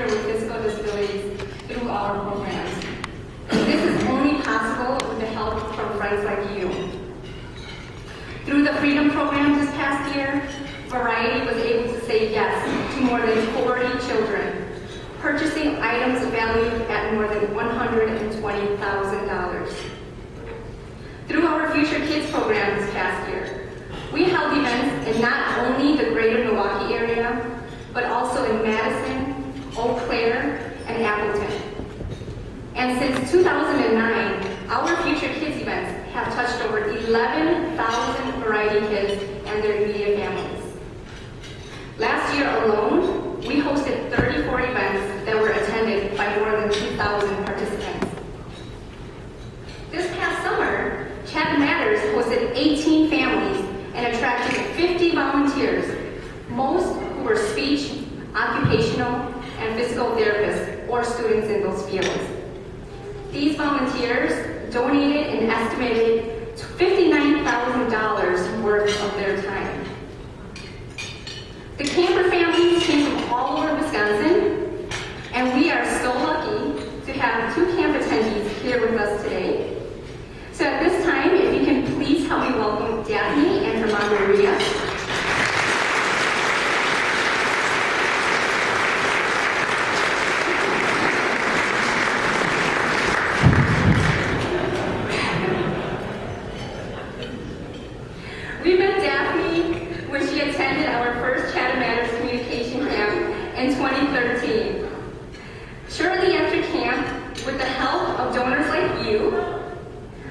with physical disabilities through our programs. This is only possible with the help from friends like you. Through the Freedom Program this past year, Variety was able to say yes to more than 40 children, purchasing items valued at more than $120,000. Through our Future Kids program this past year, we held events in not only the greater Milwaukee area, but also in Madison, Eau Claire, and Appleton. And since 2009, our Future Kids events have touched over 11,000 Variety kids and their immediate families. Last year alone, we hosted 34 events that were attended by more than 2,000 participants. This past summer, Chatham Matters hosted 18 families and attracted 50 volunteers, most who were speech, occupational, and physical therapists or students in those fields. These volunteers donated an estimated $59,000 worth of their time. The camper families came from all over Wisconsin, and we are so lucky to have 2 camp attendees here with us today. So at this time, if you can please help me welcome Daphne and her mom, Maria. We met Daphne when she attended our first Chatham Matters Communication Camp in 2013. Shortly after camp, with the help of donors like you,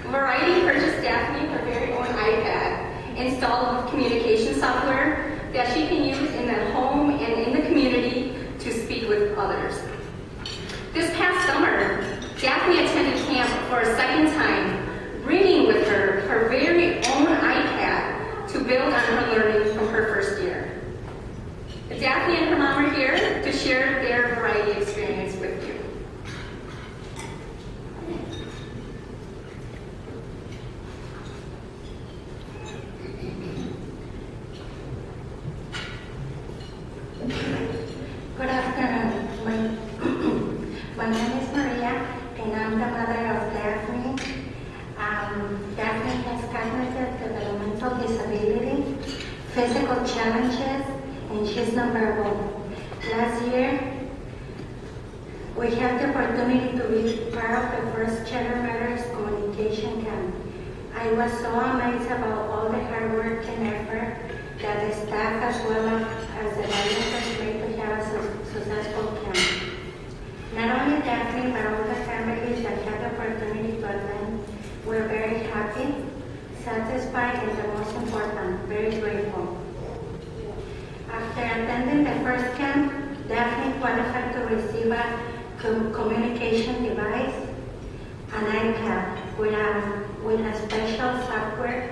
Variety purchased Daphne her very own iPad, installed with communication software that she can use in the home and in the community to speak with others. This past summer, Daphne attended camp for a second time, bringing with her her very own iPad to build on her learning from her first year. Daphne and her mom are here to share their Variety experience with you. Good afternoon. My name is Maria, and I'm the mother of Daphne. Daphne has cognitive developmental disability, physical challenges, and she's nonverbal. Last year, we had the opportunity to be part of the first Chatham Matters communication camp. I was so amazed about all the hard work and effort that the staff as well as the volunteers made to have a successful camp. Not only Daphne, but all the families that had the opportunity to attend were very happy, satisfied, and the most important, very grateful. After attending the first camp, Daphne qualified to receive a communication device, an iPad with a special software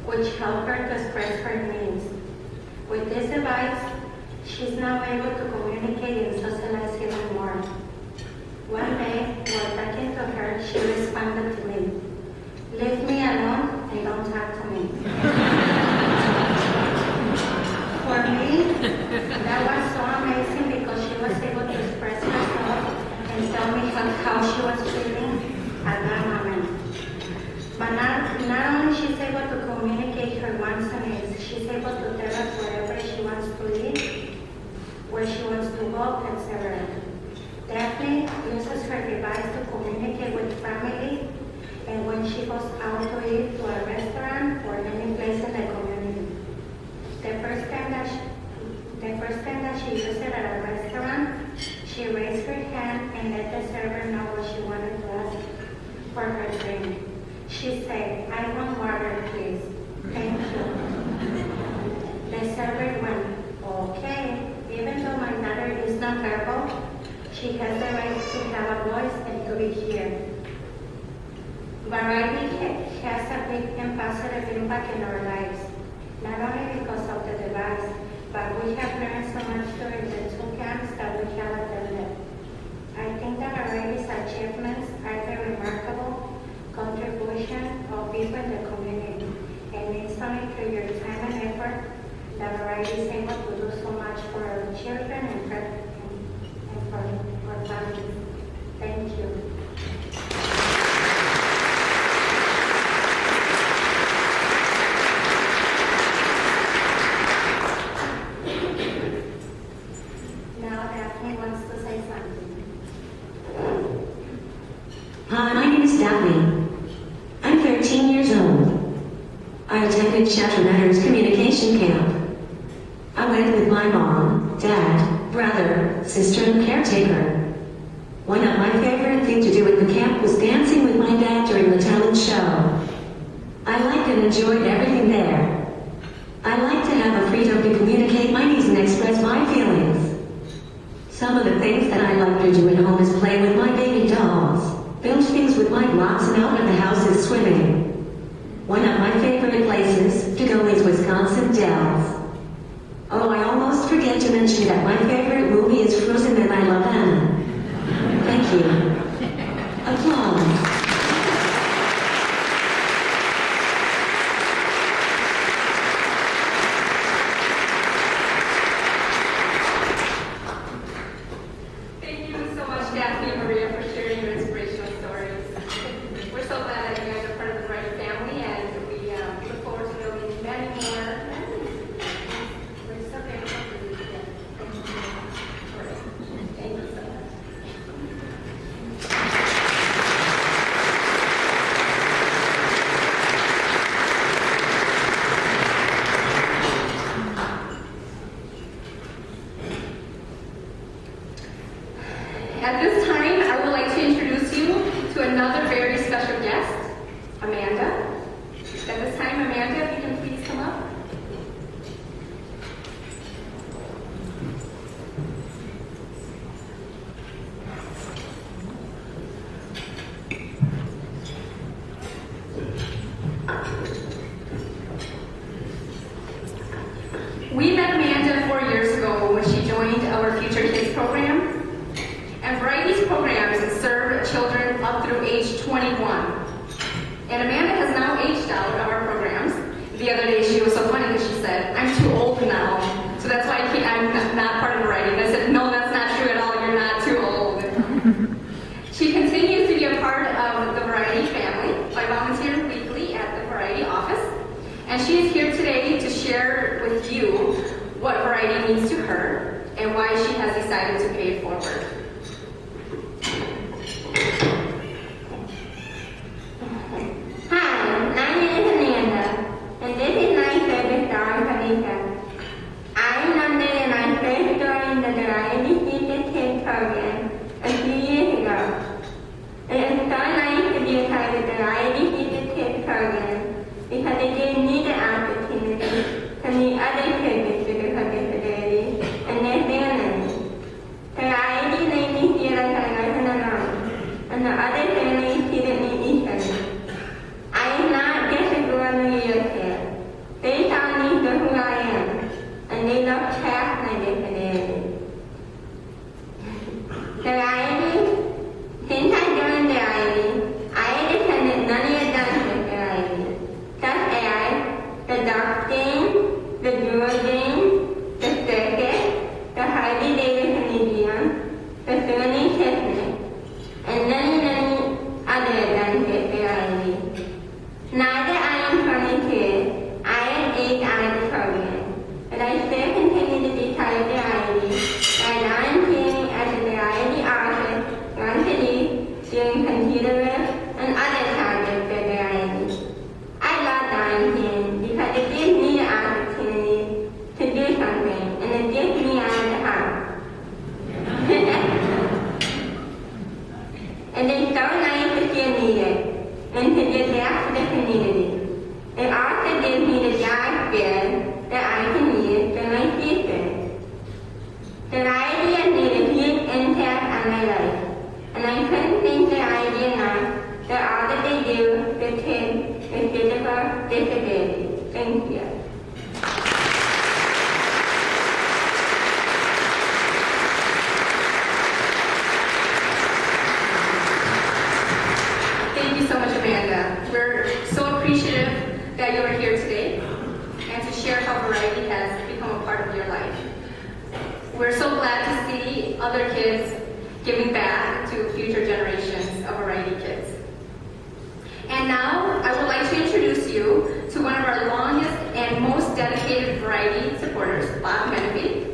which helped her to express her needs. With this device, she's now able to communicate and socialize even more. One day, while talking to her, she responded to me, "Leave me alone and don't talk to me." For me, that was so amazing because she was able to express herself and tell me how she was feeling at that moment. But not only she's able to communicate her wants and needs, she's able to tell us wherever she wants to eat, where she wants to go, etc. Daphne uses her device to communicate with family, and when she goes out to eat to a restaurant or any place in the community. The first time that she used it at a restaurant, she raised her hand and let the server know what she wanted to ask for her drink. She said, "I want water, please. Thank you." The server went, "Okay." Even though my daughter is not verbal, she has the right to have a voice and to be here. Variety has a big and positive impact in our lives, not only because of the device, but we have learned so much during the 2 camps that we have attended. I think that Variety's achievements are the remarkable contribution of people in the community, and it's only through your time and effort that Variety is able to do so much for our children and for Daphne wants to say something. Hi, my name is Daphne. I'm 13 years old. I attended Chattermatter's communication camp. I went with my mom, dad, brother, sister, and caretaker. One of my favorite things to do at the camp was dancing with my dad during the talent show. I liked and enjoyed everything there. I like to have the freedom to communicate my needs and express my feelings. Some of the things that I like to do at home is play with my baby dolls, build things with my blocks, and out of the house is swimming. One of my favorite places to go is Wisconsin Dells. Oh, I almost forget to mention that my favorite movie is Frozen and I love Anna. Thank you. Applause. Thank you so much, Daphne and Maria, for sharing your inspirational stories. We're so glad that you guys are part of the Variety family, and we look forward to building many more. We're so grateful for you today. Thank you so much. At this time, I would like to introduce you to another very special guest, Amanda. At this time, Amanda, if you can please come up. We met Amanda 4 years ago when she joined our Future Kids program. And Variety's programs serve children up through age 21. And Amanda has now aged out of our programs. The other day she was so funny because she said, "I'm too old now, so that's why I'm not part of Variety." And I said, "No, that's not true at all. You're not too old." She continues to be a part of the Variety family by volunteering weekly at the Variety office. And she is here today to share with you what Variety means to her and why she has decided to pay it forward. Hi, my name is Amanda, and this is my favorite story tradition. I remember when I first joined the Variety Future Kids program a few years ago. It was so nice to be a part of the Variety Future Kids program because it gave me the opportunity to meet other kids with disabilities and their families. Variety made me feel like I wasn't alone, and the other families treated me equally. I am not just a girl in a wheelchair. They saw me for who I am, and they looked past my disability. Variety, since I joined Variety, I have attended many events with Variety, such as the dog game, the jewel game, the circus, the Harvey Davidson Museum, the Swimming Picnic, and many other events with Variety. Now that I am 22, I am aged out of the program, but I still continue to be part of Variety by volunteering at the Variety office once a week doing computer work and other projects for Variety. I love volunteering because it gives me the opportunity to do something and it gets me out of the house. And it's so nice to feel needed and to give back to the community. It also gives me the job skills that I can use for my future. Variety has made a huge impact on my life, and I couldn't thank Variety enough for all that they do for kids with physical disabilities. Thank you. Thank you so much, Amanda. We're so appreciative that you are here today and to share how Variety has become a part of your life. We're so glad to see other kids giving back to future generations of Variety kids. And now, I would like to introduce you to one of our longest and most dedicated Variety supporters, Bob Menefee.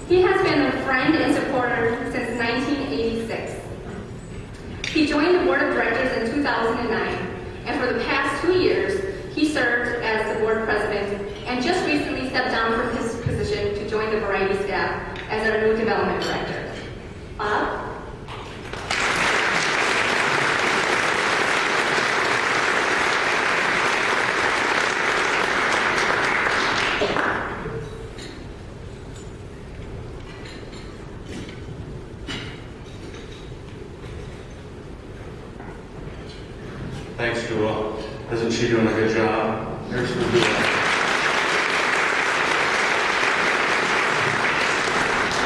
He has been a friend and He joined the board of directors in 2009, and for the past 2 years, he served as the board president and just recently stepped down from his position to join the variety staff as our new development director. Bob? Thanks, Dua. Isn't she doing a good job? Here's for Dua.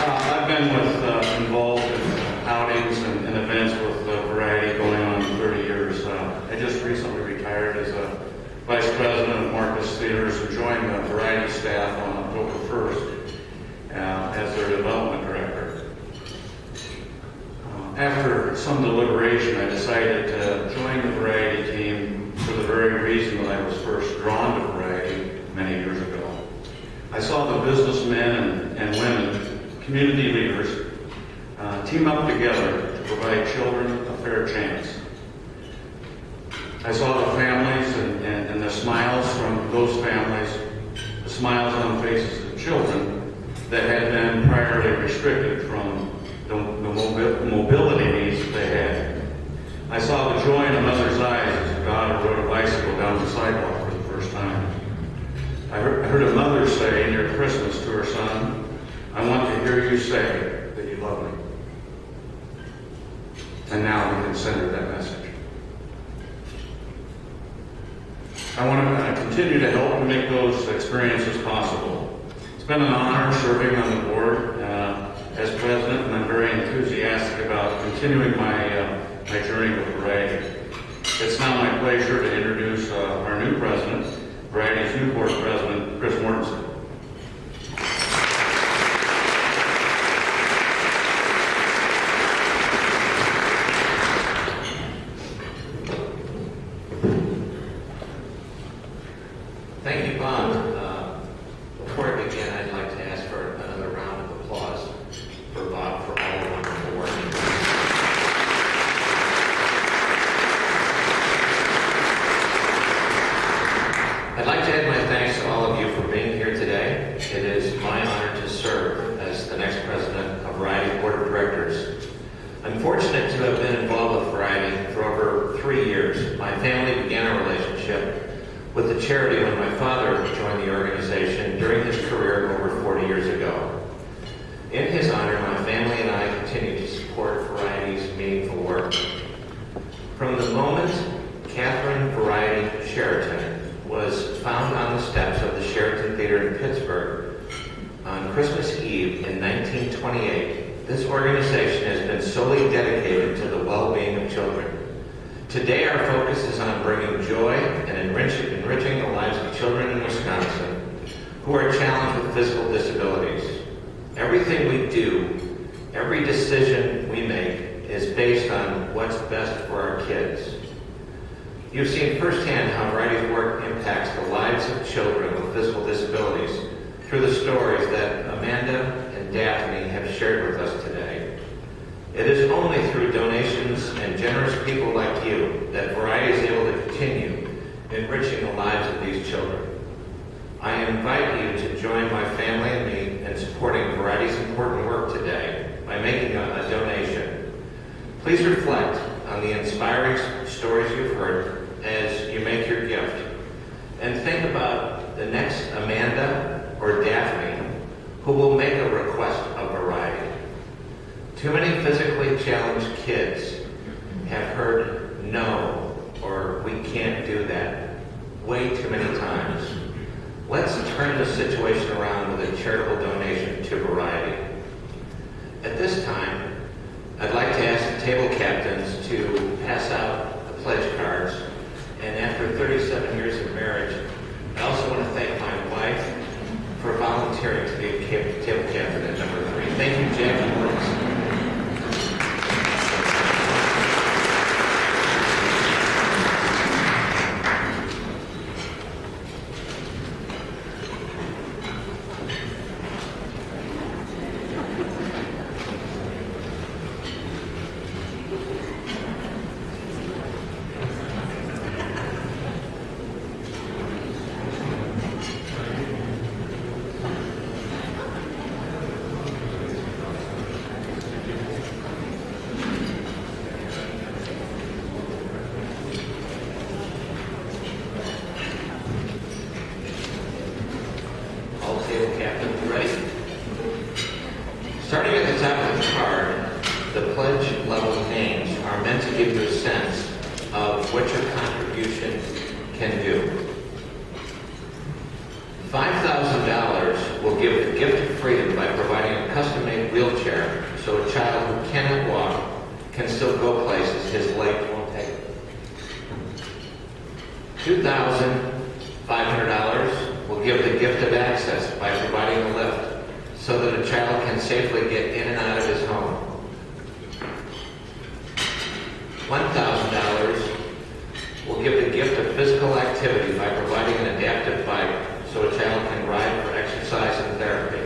I've been involved in outings and events with Variety going on 30 years. I just recently retired as a vice president of Marcus Theaters and joined the Variety staff on October 1st as their development director. After some deliberation, I decided to join the Variety team for the very reason that I was first drawn to Variety many years ago. I saw the businessmen and women, community leaders, team up together to provide children a fair chance. I saw the families and the smiles from those families, the smiles on the faces of children that had been priorly restricted from the mobility needs that they had. I saw the joy in a mother's eyes as a daughter rode a bicycle down the sidewalk for the first time. I heard a mother say near Christmas to her son, "I want to hear you say that you love me." And now we can send her that message. I want to continue to help and make those experiences possible. It's been an honor serving on the board as president, and I'm very enthusiastic about continuing my journey with Variety. It's now my pleasure to introduce our new president, Variety's new board president, Chris Mortensen. Thank you, Bob. Before I begin, I'd like to ask for another round of applause for Bob for all the wonderful work. I'd like to add my thanks to all of you for being here today. It is my honor to serve as the next president of Variety Board of Directors. I'm fortunate to have been involved with Variety for over 3 years. My family began a relationship with the charity when my father joined the organization during his career over 40 years ago. In his honor, my family and I continue to support Variety's meaningful work. From the moment Catherine Variety Sheraton was found on the steps of the Sheraton Theater in Pittsburgh on Christmas Eve in 1928, this organization has been solely dedicated to the well-being of children. Today, our focus is on bringing joy and enriching the lives of children in Wisconsin who are challenged with physical disabilities. Everything we do, every decision we make is based on what's best for our kids. You've seen firsthand how Variety's work impacts the lives of children with physical disabilities through the stories that Amanda and Daphne have shared with us today. It is only through donations and generous people like you that Variety is able to continue enriching the lives of these children. I invite you to join my family and me in supporting Variety's important work today by making a donation. Please reflect on the inspiring stories you've heard as you make your gift, and think about the next Amanda or Daphne who will make a request of Variety. Too many physically challenged kids have heard no or we can't do that way too many times. Let's turn the situation around with a charitable donation to Variety. At this time, I'd like to ask the table captains to pass out the pledge cards. And after 37 years of marriage, I also want to thank my wife for volunteering to be a table captain at number 3. Thank you, Jackie Morris. pledge level names are meant to give you a sense of what your contribution can do. $5,000 will give the gift of freedom by providing a custom-made wheelchair so a child who cannot walk can still go places his legs won't take him. $2,500 will give the gift of access by providing a lift so that a child can safely get in and out of his home. $1,000 will give the gift of physical activity by providing an adaptive bike so a child can ride for exercise and therapy.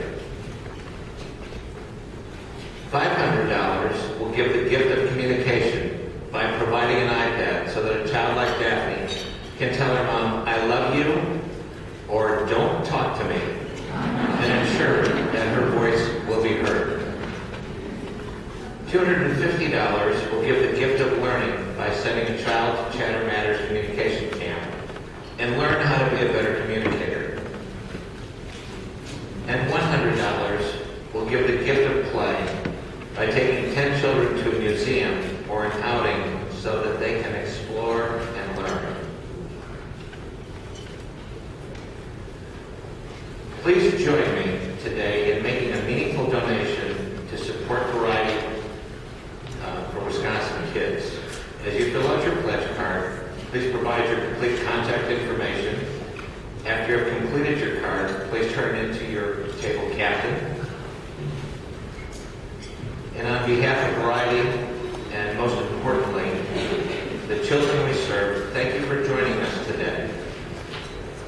$500 will give the gift of communication by providing an iPad so that a child like Daphne can tell her mom, "I love you," or "Don't talk to me," and ensure that her voice will be heard. $250 will give the gift of learning by sending a child to Chatter Matters Communication Camp and learn how to be a better communicator. And $100 will give the gift of play by taking 10 children to a museum or an outing so that they can explore and learn. Please join me today in making a meaningful donation to support Variety for Wisconsin Kids. As you fill out your pledge card, please provide your complete contact information. After you have completed your card, please turn it into your table captain. And on behalf of Variety, and most importantly, the children we serve, thank you for joining us today.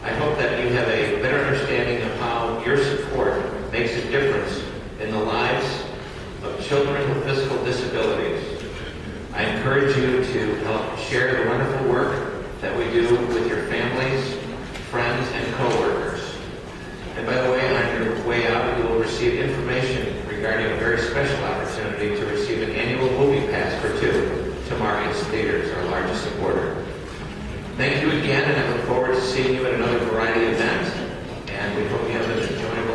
I hope that you have a better understanding of how your support makes a difference in the lives of children with physical disabilities. I encourage you to help share the wonderful work that we do with your families, friends, and coworkers. And by the way, on your way out, you will receive information regarding a very special opportunity to receive an annual movie pass for two to Marcus Theaters, our largest supporter. Thank you again, and I look forward to seeing you at another Variety event, and we hope you have an enjoyable